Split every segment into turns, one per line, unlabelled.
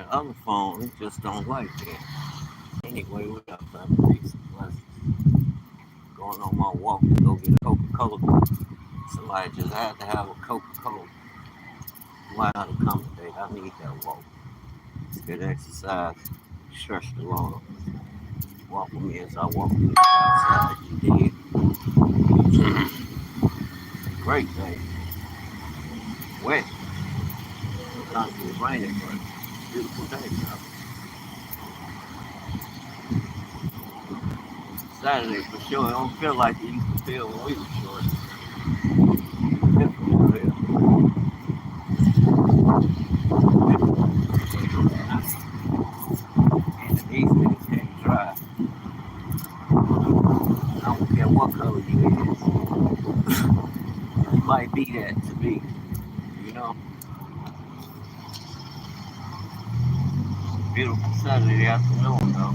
that other phone, it just don't like that. Anyway, we got to peace and blessings. Going on my walk to go get a Coca-Cola. Somebody just had to have a Coca-Cola. Why not accommodate? I need that walk. It's good exercise. Stretch the lungs. Walk with me as I walk to the outside. You did. Great day. Wet. Constantly raining, but beautiful day. Saturday for sure. It don't feel like it used to feel when we were short. Different and these niggas can't drive. I don't care what color you is. You might be that to me. You know? Beautiful Saturday afternoon though.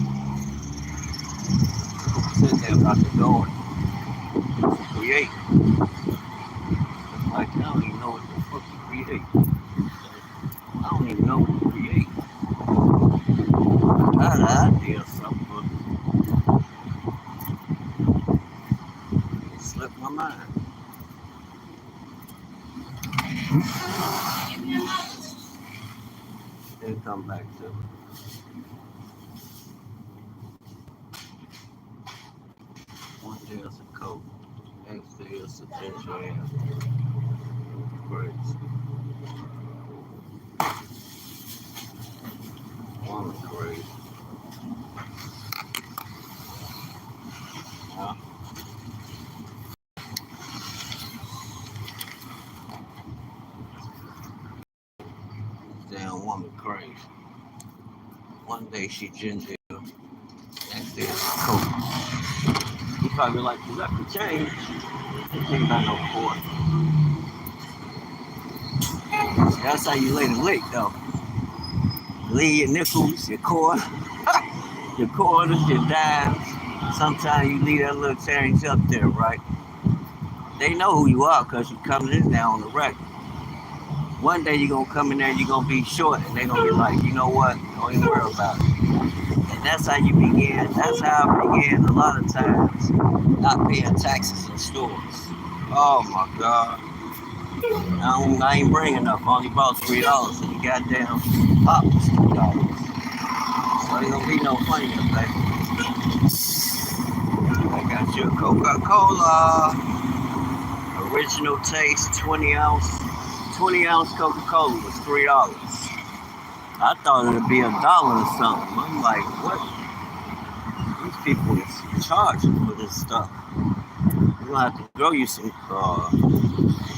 Sitting there about to go and create. Like I don't even know what the fuck to create. I don't even know what to create. I had an idea or something, but it slipped my mind. Then come back to it. One day it's a coat, next day it's a ginger ale. Crazy. Woman crazy. Huh? Damn woman crazy. One day she ginger ale, next day it's a coat. You probably like, is that for change? It ain't got no cord. That's how you lay the lick though. Lay your nickels, your quarter, your quarters, your dimes. Sometimes you leave that little change up there, right? They know who you are because you're coming in there on the record. One day you're going to come in there, you're going to be short, and they're going to be like, you know what? Don't even worry about it. And that's how you begin. That's how I began a lot of times not paying taxes in stores. Oh my God. I ain't bringing enough. I only bought $3 and the goddamn pop was $2. So ain't gonna be no funny in baby. I got you a Coca-Cola. Original taste, 20 ounce Coca-Cola was $3. I thought it'd be $1 or something. I'm like, what? These people is charging for this stuff. You're gonna have to grow you some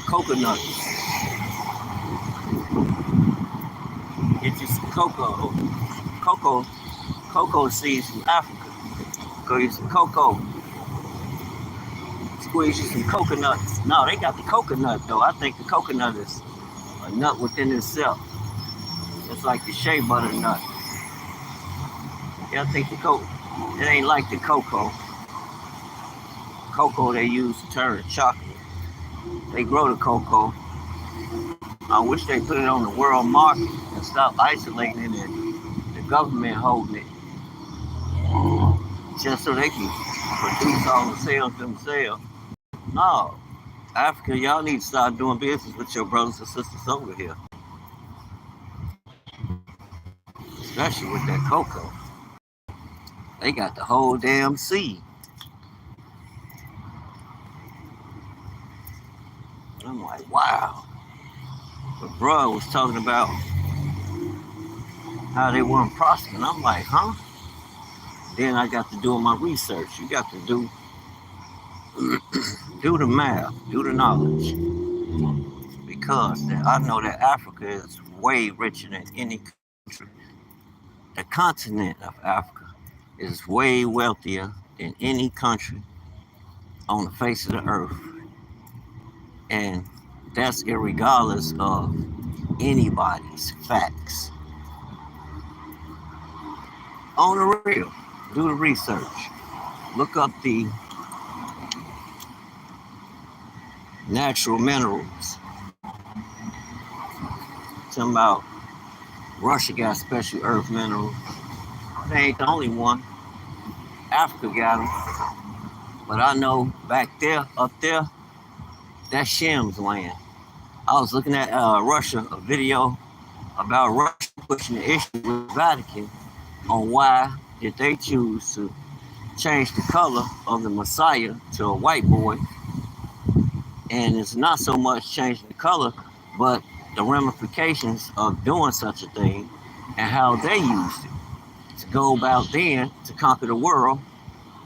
coconuts. Get you some cocoa seeds from Africa. Go get some cocoa. Squeeze you some coconuts. No, they got the coconut though. I think the coconut is a nut within itself. It's like the shea butter nut. Yeah, I think it ain't like the cocoa. Cocoa they use to turn to chocolate. They grow the cocoa. I wish they put it on the world market and stop isolating it and the government holding it just so they can produce all the sales themselves. No. Africa, y'all need to start doing business with your brothers and sisters over here. Especially with that cocoa. They got the whole damn seed. I'm like, wow. But bro was talking about how they weren't prospering. I'm like, huh? Then I got to do my research. You got to do the math, do the knowledge. Because I know that Africa is way richer than any country. The continent of Africa is way wealthier than any country on the face of the earth. And that's irregardless of anybody's facts. On the real, do the research. Look up the natural minerals. Talking about Russia got special earth minerals. They ain't the only one. Africa got them. But I know back there, up there, that's Shem's land. I was looking at Russia, a video about Russia pushing the issue with the Vatican on why did they choose to change the color of the Messiah to a white boy. And it's not so much changing the color, but the ramifications of doing such a thing and how they used it to go about then to conquer the world,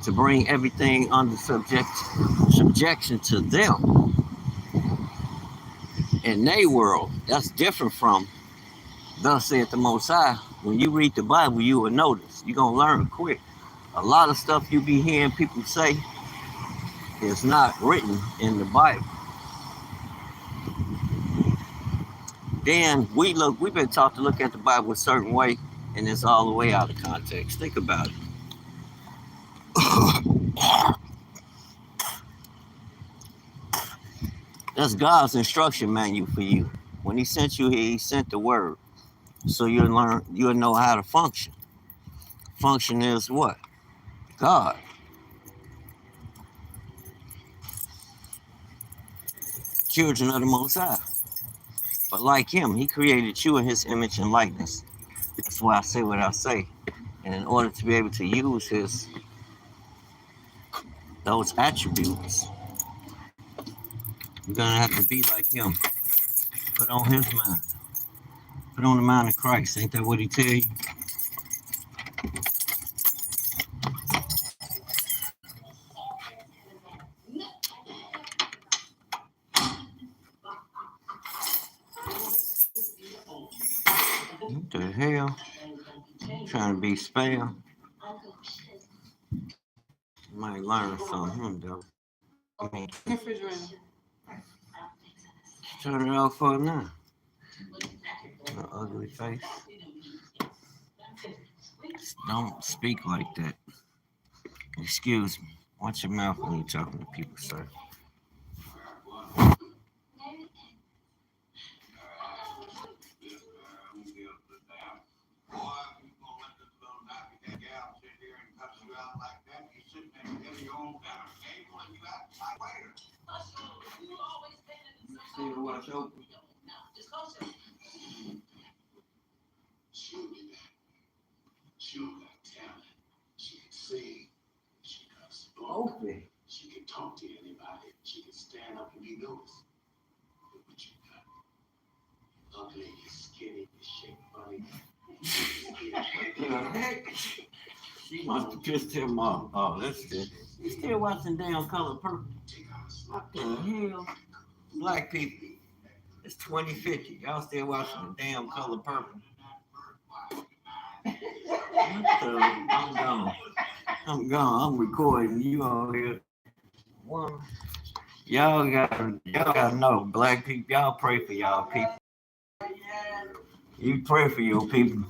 to bring everything under subjection to them in their world. That's different from thus saith the Most High. When you read the Bible, you will notice. You're going to learn quick. A lot of stuff you be hearing people say is not written in the Bible. Then we've been taught to look at the Bible a certain way, and it's all the way out of context. Think about it. That's God's instruction manual for you. When he sent you here, he sent the word. So you'll know how to function. Function is what? God. Children of the Most High. But like him, he created you in his image and likeness. That's why I say what I say. And in order to be able to use those attributes, you're going to have to be like him. Put on his mind. Put on the mind of Christ. Ain't that what he tell you? What the hell? Trying to be spam. You might learn from him, though. I mean, turn it off for now. An ugly face. Don't speak like that. Excuse me. Watch your mouth when you're talking to people, sir. Still watch open. She got talent. She can sing. She can spoke. She can talk to anybody. She can stand up and be noticed. Look what you got. Ugly, you skinny, you shape funny. She must have pissed him off. Oh, that's it. You still watching damn Color Purple? What the hell? Black people. It's 2050. Y'all still watching the damn Color Purple? I'm gone. I'm gone. I'm recording. You all here. One. Y'all gotta know, black people. Y'all pray for y'all people. You pray for your people.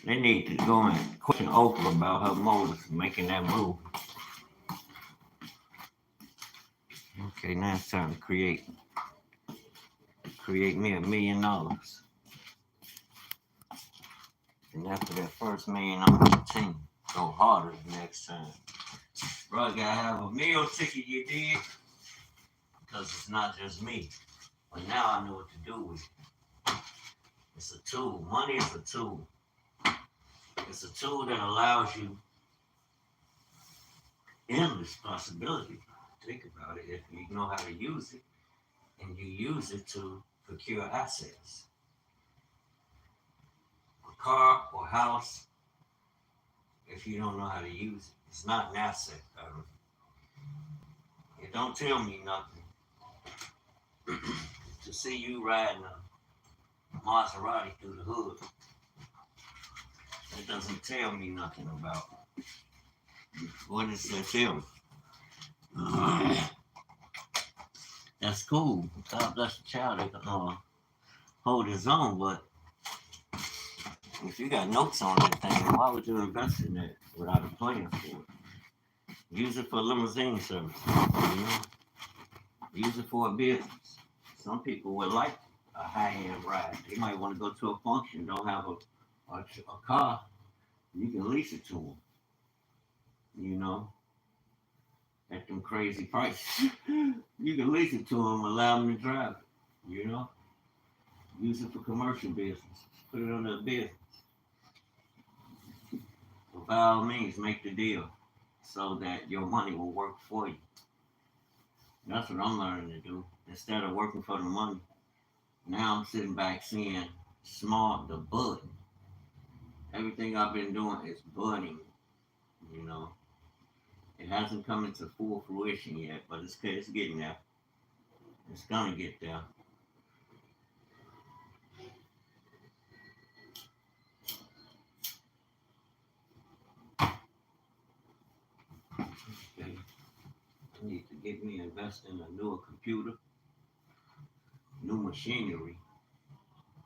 They need to go and question Oprah about her motives for making that move. Okay, now it's time to create me $1 million. And after that first million, I'm gonna continue. Go harder the next time. Bro, you gotta have a meal ticket, you did? Because it's not just me. But now I know what to do with it. It's a tool. Money is a tool. It's a tool that allows you endless possibility. Think about it. If you know how to use it, and you use it to procure assets. A car or house, if you don't know how to use it, it's not an asset. It don't tell me nothing to see you riding a Maserati through the hood. It doesn't tell me nothing about it. What does that tell me? That's cool. God bless the child that can hold his own, but if you got notes on that thing, why would you invest in that without a plan for it? Use it for limousine service. You know, use it for a business. Some people would like a high-end ride. They might want to go to a function, don't have a car. You can lease it to them. You know, at them crazy prices. You can lease it to them, allow them to drive it. You know, use it for commercial business. Put it on the business. But by all means, make the deal so that your money will work for you. That's what I'm learning to do. Instead of working for the money, now I'm sitting back seeing the budding. Everything I've been doing is budding, you know. It hasn't come into full fruition yet, but it's getting there. It's gonna get there. Okay. I need to get me invest in a newer computer, new machinery,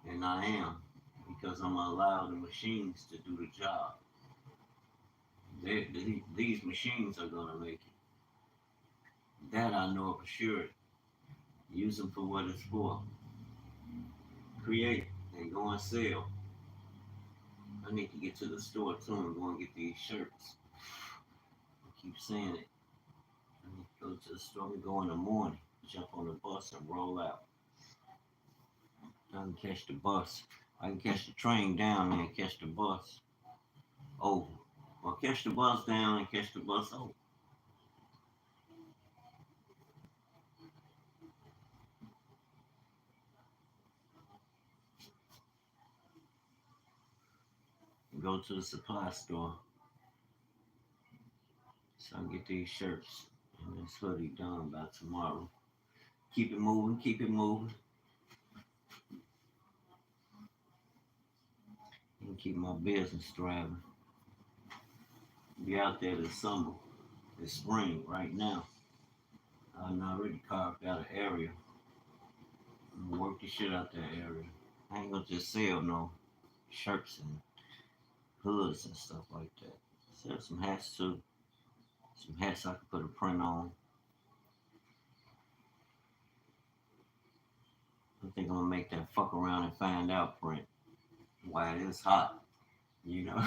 and I am because I'm gonna allow the machines to do the job. These machines are gonna make it. That I know for sure. Use them for what it's for. Create and go and sell. I need to get to the store too and go and get these shirts. I keep saying it. I need to go to the store and go in the morning, jump on the bus and roll out. I can catch the bus. I can catch the train down there and catch the bus over. Or catch the bus down and catch the bus over. Go to the supply store so I can get these shirts and this hoodie done by tomorrow. Keep it moving, keep it moving. And keep my business thriving. Be out there this summer, this spring, right now. I've already carved out an area. I'm gonna work the shit out that area. I ain't gonna just sell no shirts and hoods and stuff like that. Sell some hats too. Some hats I can put a print on. I think I'm gonna make that fuck around and find out print. Why it is hot. You know.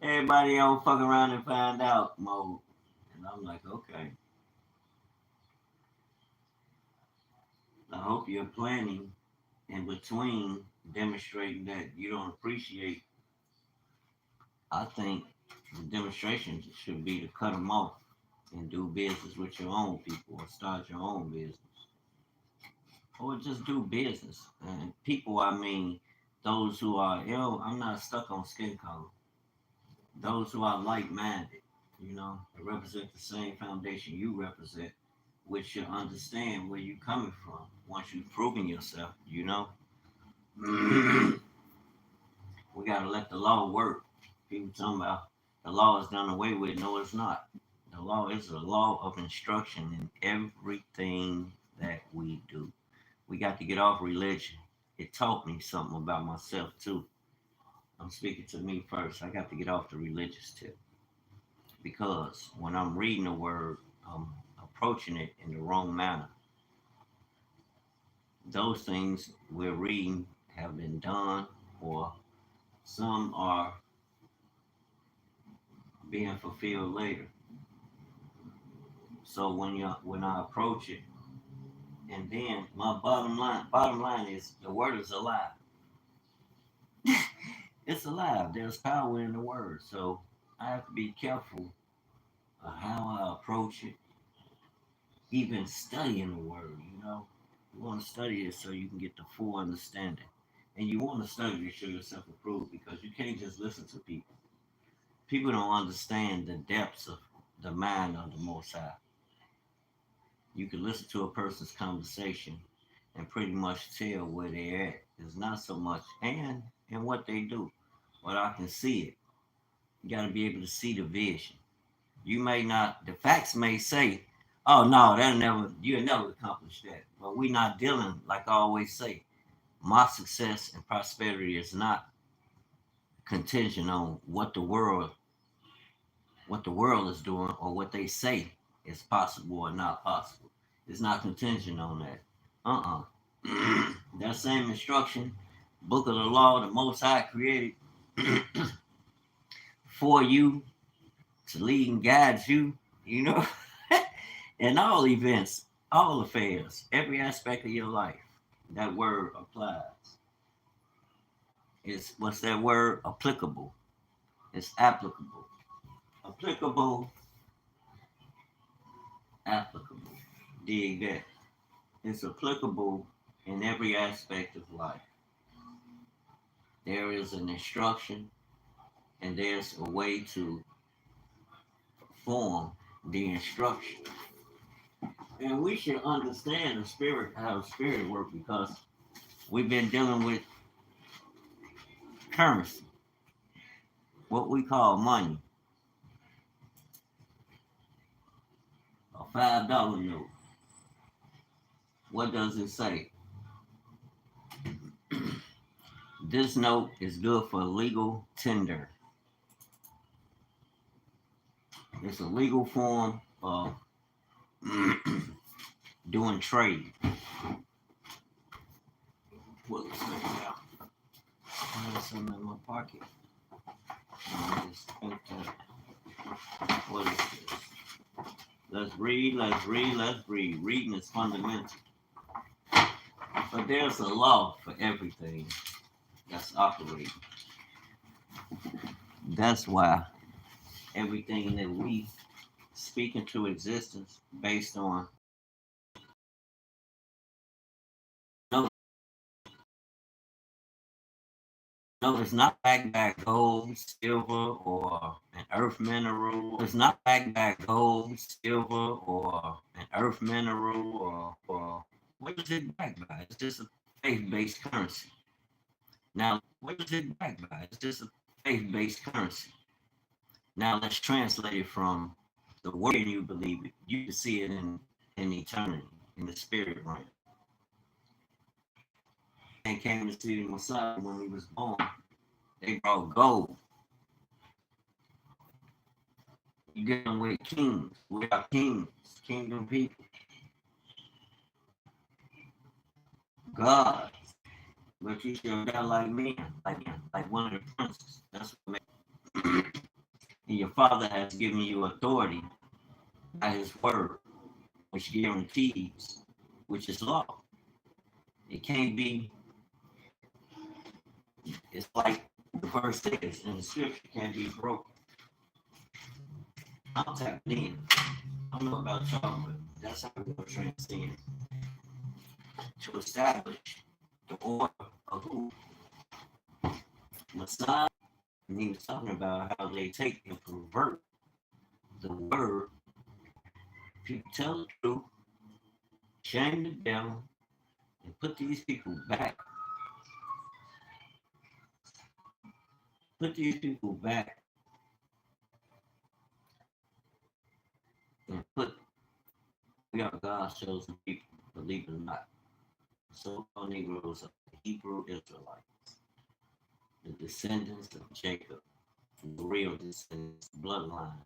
Everybody on fuck around and find out mode. And I'm like, okay. I hope you're planning in between demonstrating that you don't appreciate. I think the demonstration should be to cut them off and do business with your own people or start your own business. Or just do business. And people, I mean, those who are, I'm not stuck on skin color. Those who are like minded, that represent the same foundation you represent, which should understand where you're coming from once you've proven yourself, We got to let the law work. People talking about the law is done away with. No, it's not. The law is a law of instruction in everything that we do. We got to get off religion. It taught me something about myself, too. I'm speaking to me first. I got to get off the religious tip. Because when I'm reading the word, I'm approaching it in the wrong manner. Those things we're reading have been done, or some are being fulfilled later. So when I approach it, and then my bottom line is the word is alive. It's alive. There's power in the word. So I have to be careful of how I approach it. Even studying the word. You want to study it so you can get the full understanding. And you want to study to show yourself approved because you can't just listen to people. People don't understand the depths of the mind of the Most High. You can listen to a person's conversation and pretty much tell where they're at. It's not so much and what they do, but I can see it. You got to be able to see the vision. You may not. The facts may say, "Oh no, you'll never accomplish that." But we're not dealing, like I always say. My success and prosperity is not contingent on what the world what the world is doing or what they say is possible or not possible. It's not contingent on that. That same instruction, book of the law, the Most High created for you to lead and guide you, you know, in all events, all affairs, every aspect of your life. That word applies. It's what's that word? Applicable. It's applicable. Applicable, applicable. Dig that. It's applicable in every aspect of life. There is an instruction and there's a way to perform the instruction. And we should understand the spirit, how the spirit works, because we've been dealing with currency, what we call money, a $5 note. What does it say? This note is good for legal tender. It's a legal form of doing trade. Pull this thing out. I have something in my pocket. What is this? Let's read, let's read, let's read. Reading is fundamental. But there's a law for everything that's operating. That's why everything that we speak into existence based on no, it's not backed by gold, silver, or an earth mineral. It's not backed by gold, silver, or an earth mineral, or what is it backed by? It's just a faith-based currency. Now, what is it backed by? It's just a faith-based currency. Now, let's translate it from the word you believe it. You can see it in eternity, in the spirit realm. And came to see the Messiah when he was born. They brought gold. You get them with kings. We are kings, kingdom people, gods. But you shall die like men, like one of the princes. That's what makes. And your Father has given you authority by His word, which guarantees, which is law. It can't be. It's like the verse says in the scripture, can't be broken. I'm tapped in. I don't know about y'all, but that's how we're going to transcend to establish the order of who Messiah. And he was talking about how they take and pervert the word. People tell the truth, shame the devil, and put these people back. Put these people back and put we are God's chosen people, believe it or not. So-called Negroes of the Hebrew Israelites, the descendants of Jacob, the real descendants, bloodline.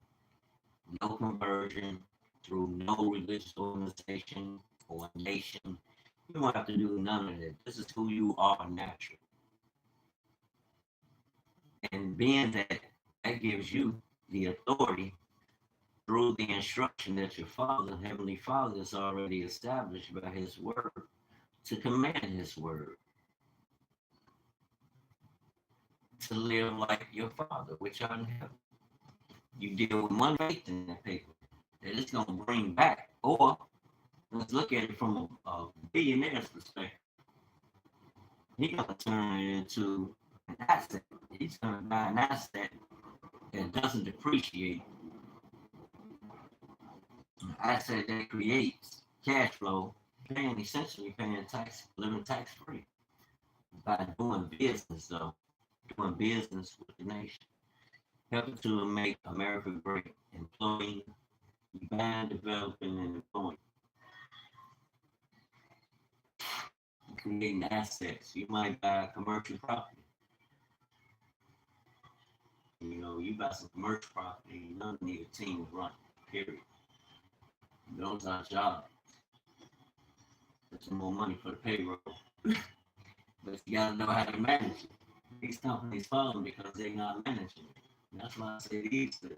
No conversion through no religious organization or nation. You don't have to do none of that. This is who you are naturally. And being that gives you the authority through the instruction that your Father, Heavenly Father, has already established by His word to command His word to live like your Father, which art in heaven. You deal with money faith in that paper that it's going to bring back. Or let's look at it from a billionaire's perspective. He's going to turn it into an asset. He's going to buy an asset that doesn't depreciate, an asset that creates cash flow, essentially paying tax, living tax free by doing business, though, doing business with the nation, helping to make America great, employing, buying, developing, and employing, creating assets. You might buy commercial property. You know, you buy some commercial property, you don't need a team to run. Period. Those are jobs. That's some more money for the payroll. But you gotta know how to manage it. These companies falling because they're not managing it. And that's why I say these the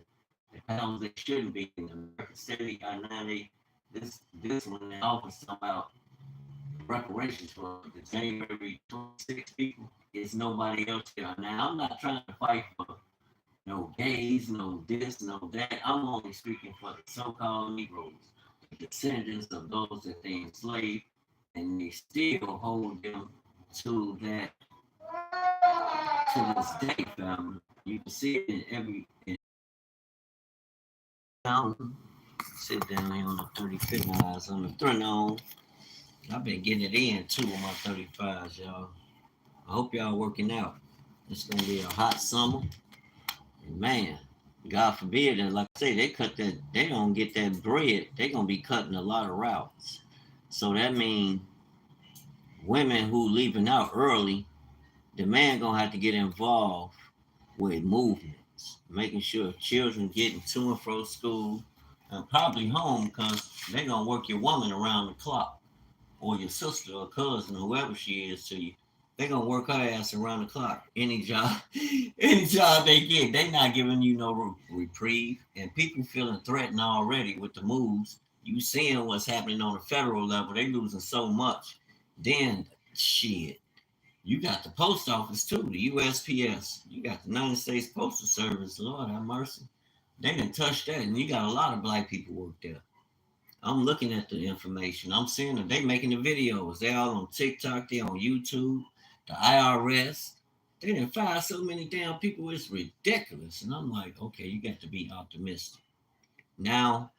pounds they shouldn't be in America City. Got 90. This one they offer some about reparations for the January 26 people. It's nobody else here. Now I'm not trying to fight for no gays, no this, no that. I'm only speaking for the so-called Negroes, the descendants of those that they enslaved, and they still hold them to that to this day, family. You can see it in every down. Sit down here on the 35 miles on the throne on. I've been getting it in too on my 35s, y'all. I hope y'all working out. It's gonna be a hot summer. And man, God forbid, and like I say, they cut that, they don't get that bread, they gonna be cutting a lot of routes. So that means women who leaving out early, the man gonna have to get involved with movements, making sure children getting to and from school and probably home because they gonna work your woman around the clock or your sister or cousin, whoever she is to you. They gonna work her ass around the clock. Any job, any job they get, they not giving you no reprieve. And people feeling threatened already with the moves. You seeing what's happening on the federal level. They losing so much. Then shit. You got the post office too, the USPS. You got the United States Postal Service. Lord have mercy. They didn't touch that, and you got a lot of black people work there. I'm looking at the information. I'm seeing them. They making the videos. They all on TikTok. They on YouTube. The IRS. They didn't fire so many damn people. It's ridiculous. And I'm like, okay, you got to be optimistic. Now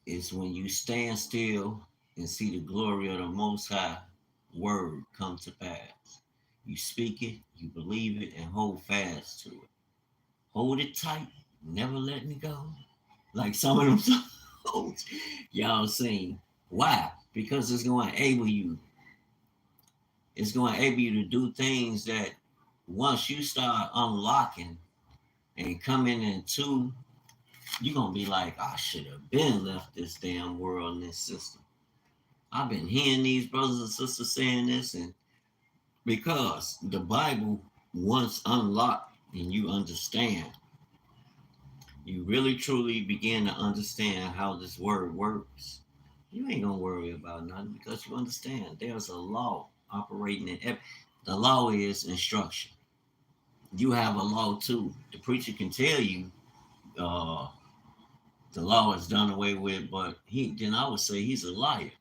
is when you stand still and see the glory of the Most High word come to pass. You speak it, you believe it, and hold fast to it. Hold it tight, never letting it go. Like some of them songs y'all sing. Why? Because it's going to enable you. It's going to enable you to do things that once you start unlocking and coming into, you're going to be like, I should have been left this damn world and this system. I've been hearing these brothers and sisters saying this, and because the Bible, once unlocked and you understand, you really truly begin to understand how this word works. You ain't gonna worry about nothing because you understand there's a law operating in every. The law is instruction. You have a law too. The preacher can tell you uh, the law is done away with, but then I would say he's a liar.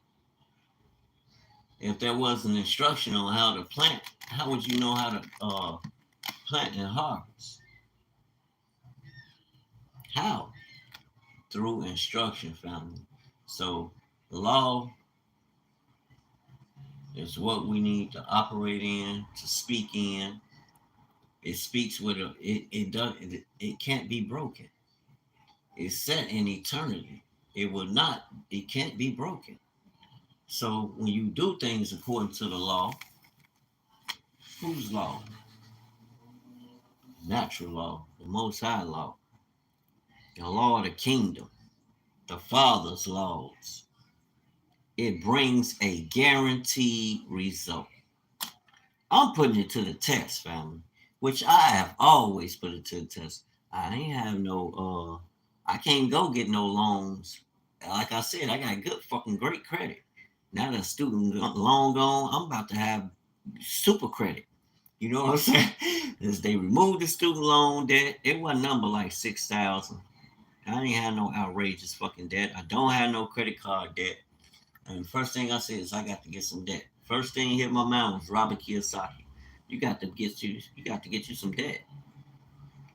If there was an instruction on how to plant, how would you know how to plant and harvest? How? Through instruction, family. So the law is what we need to operate in, to speak in. It speaks with it can't be broken. It's set in eternity. It can't be broken. So when you do things according to the law, whose law? Natural law, the most high law, the law of the kingdom, the Father's laws. It brings a guaranteed result. I'm putting it to the test, family, which I have always put it to the test. I ain't have no I can't go get no loans. Like I said, I got good fucking great credit. Now that student loan gone, I'm about to have super credit. You know what I'm saying? As they removed the student loan debt, it wasn't number like 6,000. I ain't have no outrageous fucking debt. I don't have no credit card debt. And the first thing I said is I got to get some debt. First thing hit my mind was Robert Kiyosaki. You got to get you some debt.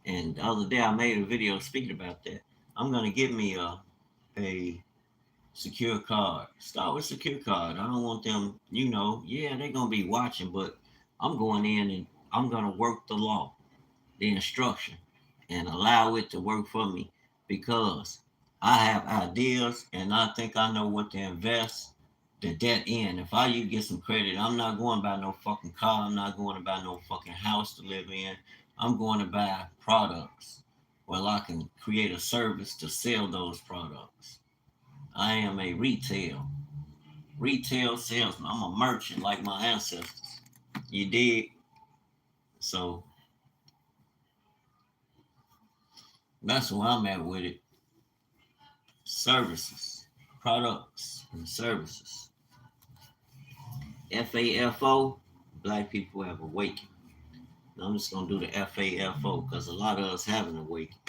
And the other day I made a video speaking about that. I'm gonna get me a secure card. Start with secure card. I don't want them, yeah, they're gonna be watching, but I'm going in and I'm gonna work the law, the instruction, and allow it to work for me because I have ideas and I think I know what to invest the debt in. If you get some credit, I'm not going to buy no fucking car. I'm not going to buy no fucking house to live in. I'm going to buy products. Well, I can create a service to sell those products. I am a retail salesman. I'm a merchant like my ancestors. You dig? So that's where I'm at with it. Services, products, and services. FAFO, Black people have awakened. Now I'm just gonna do the FAFO because a lot of us haven't awakened.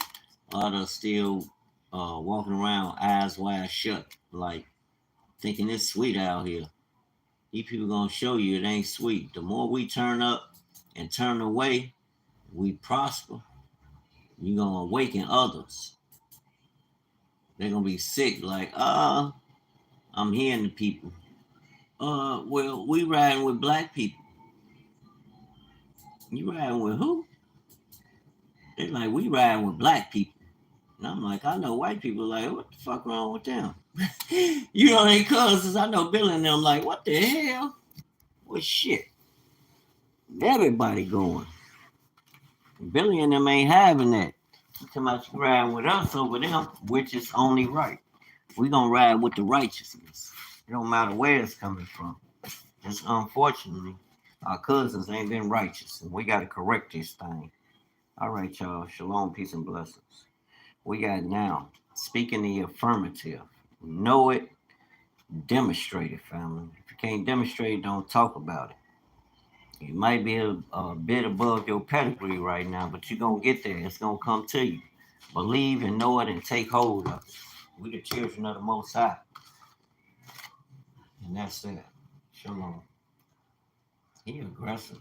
A lot of us still walking around eyes wide shut, like thinking it's sweet out here. These people gonna show you it ain't sweet. The more we turn up and turn away, we prosper. You're gonna awaken others. They're gonna be sick, like, I'm hearing the people. Well, we riding with black people. You riding with who? They're like, we riding with black people. And I'm like, I know white people like, what the fuck wrong with them? You know, they cousins. I know Billy and them like, what the hell? Well, shit. Everybody going. Billy and them ain't having that. Too much riding with us over them, which is only right. We gonna ride with the righteousness. It don't matter where it's coming from. Just unfortunately, our cousins ain't been righteous, and we gotta correct this thing. All right, y'all. Shalom, peace, and blessings. We got now speaking the affirmative. Know it, demonstrate it, family. If you can't demonstrate it, don't talk about it. You might be a bit above your pedigree right now, but you're going to get there. It's going to come to you. Believe and know it and take hold of it. We the children of the Most High. And that's that. Shalom. He aggressive.